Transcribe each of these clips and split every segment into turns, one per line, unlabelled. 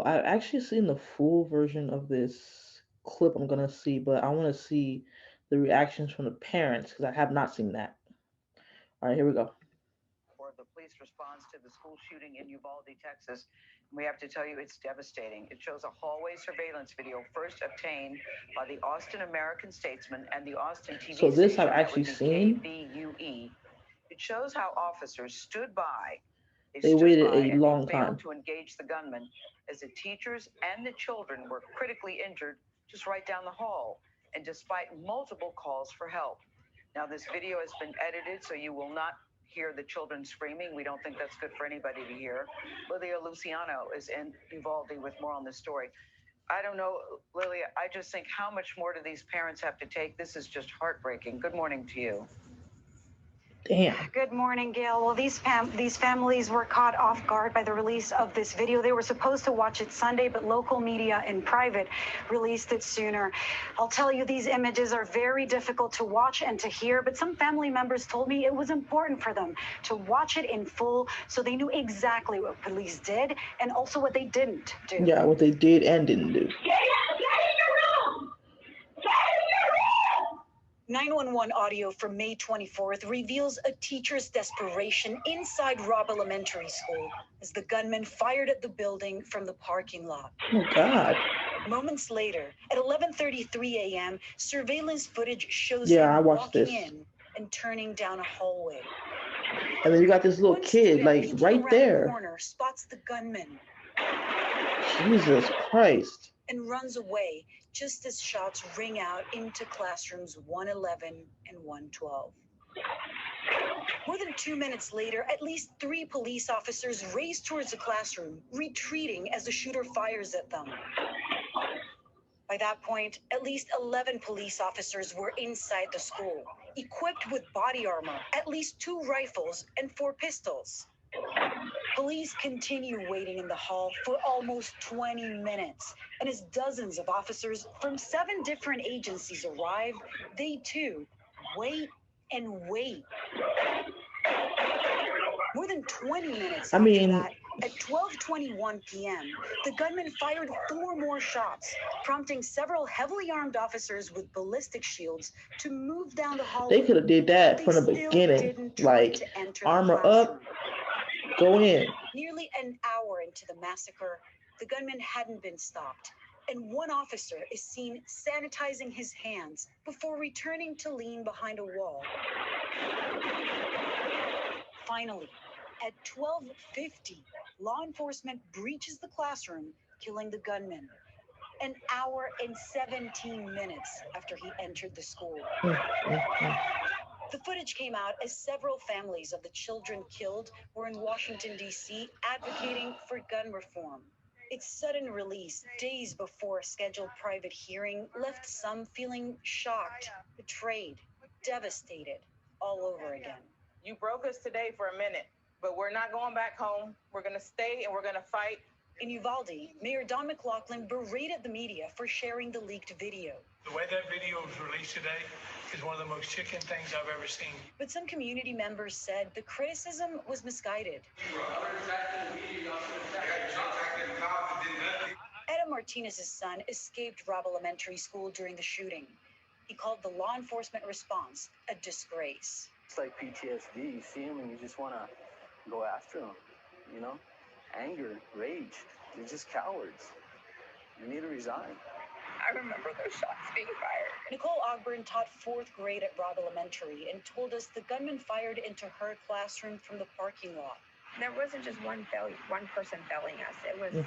So I've actually seen the full version of this clip I'm gonna see, but I want to see the reactions from the parents because I have not seen that. All right, here we go.
Or the police response to the school shooting in Uvalde, Texas. We have to tell you it's devastating. It shows a hallway surveillance video first obtained by the Austin American Statesman and the Austin TV
So this I've
station, that
actually
would be
seen.
KVUE. It shows how officers stood by. They
They
stood
waited
by
a
and they
long
failed
time.
to engage the gunman as the teachers and the children were critically injured just right down the hall, and despite multiple calls for help. Now, this video has been edited, so you will not hear the children screaming. We don't think that's good for anybody to hear. Lilia Luciano is in Uvalde with more on this story. I don't know, Lilia, I just think how much more do these parents have to take? This is just heartbreaking. Good morning to you.
Damn.
Good morning, Gail. Well, these families were caught off guard by the release of this video. They were supposed to watch it Sunday, but local media in private released it sooner. I'll tell you, these images are very difficult to watch and to hear, but some family members told me it was important for them to watch it in full so they knew exactly what police did and also what they didn't do.
Yeah, what they did and didn't do.
911 audio from May 24th reveals a teacher's desperation inside Robb Elementary School as the gunman fired at the building from the parking lot.
Oh God.
Moments later, at 11:33 a.m., surveillance footage shows
Yeah, I
him
watched
walking
this.
in and turning down a hallway.
And then you got this little
One
kid,
student
like
peeking
right
around the
there.
corner spots the gunman
Jesus Christ.
and runs away just as shots ring out into classrooms 111 and 112. More than 2 minutes later, at least 3 police officers race towards the classroom, retreating as the shooter fires at them. By that point, at least 11 police officers were inside the school, equipped with body armor, at least 2 rifles, and 4 pistols. Police continue waiting in the hall for almost 20 minutes, and as dozens of officers from 7 different agencies arrive, they too wait and wait. More than 20 minutes
I
after
mean,
that, at 12:21 p.m., the gunman fired 4 more shots, prompting several heavily armed officers with ballistic shields to move down the hallway.
they could have did
But
that
they
from the
still
beginning.
didn't try
Like,
to enter
armor
the classroom.
up, go in.
Nearly an hour into the massacre, the gunman hadn't been stopped, and one officer is seen sanitizing his hands before returning to lean behind a wall. Finally, at 12:50, law enforcement breaches the classroom, killing the gunman. An hour and 17 minutes after he entered the school. The footage came out as several families of the children killed were in Washington, D.C., advocating for gun reform. Its sudden release days before a scheduled private hearing left some feeling shocked, betrayed, devastated, all over again.
You broke us today for a minute, but we're not going back home. We're going to stay and we're going to fight.
In Uvalde, Mayor Don McLaughlin berated the media for sharing the leaked video.
The way that video was released today is one of the most chicken things I've ever seen.
But some community members said the criticism was misguided. Etta Martinez's son escaped Robb Elementary School during the shooting. He called the law enforcement response a disgrace.
It's like PTSD. You see him and you just want to go after him, you know? Anger, rage. They're just cowards. You need to resign.
I remember those shots being fired.
Nicole Ogburn taught 4th grade at Robb Elementary and told us the gunman fired into her classroom from the parking lot.
There wasn't just one person failing us. It was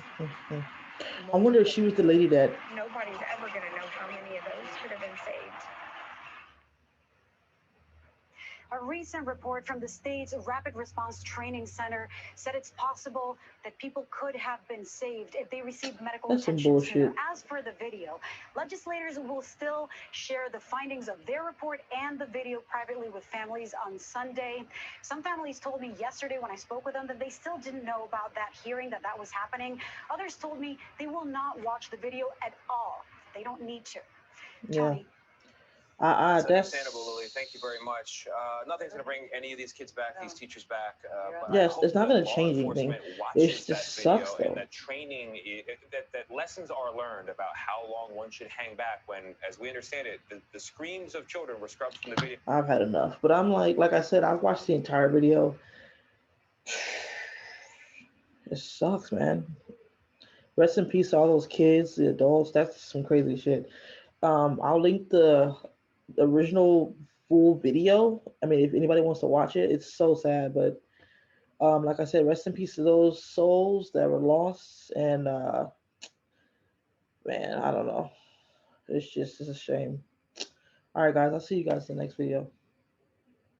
I wonder if she was the lady that.
Nobody's ever going to know how many of those could have been saved.
A recent report from the state's Rapid Response Training Center said it's possible that people could have been saved if they received medical
That's some
attention
bullshit.
sooner. As for the video, legislators will still share the findings of their report and the video privately with families on Sunday. Some families told me yesterday when I spoke with them that they still didn't know about that hearing, that was happening. Others told me they will not watch the video at all. They don't need to.
Yeah.
Tony.
That's
That's
understandable, Lily. Thank you very much. Nothing's going to bring any of these kids back, these teachers back. But I
yes,
hope
it's not
that
gonna
law
change anything.
enforcement
It
watches that
just sucks
video and
though.
that training, that lessons are learned about how long one should hang back when, as we understand it, the screams of children were scrubbed from the video.
I've had enough. But I'm like I said, I've watched the entire video. It sucks, man. Rest in peace to all those kids, the adults. That's some crazy shit. I'll link the original full video. I mean, if anybody wants to watch it, it's so sad. But like I said, rest in peace to those souls that were lost. And man, I don't know. It's a shame. All right, guys. I'll see you guys in the next video.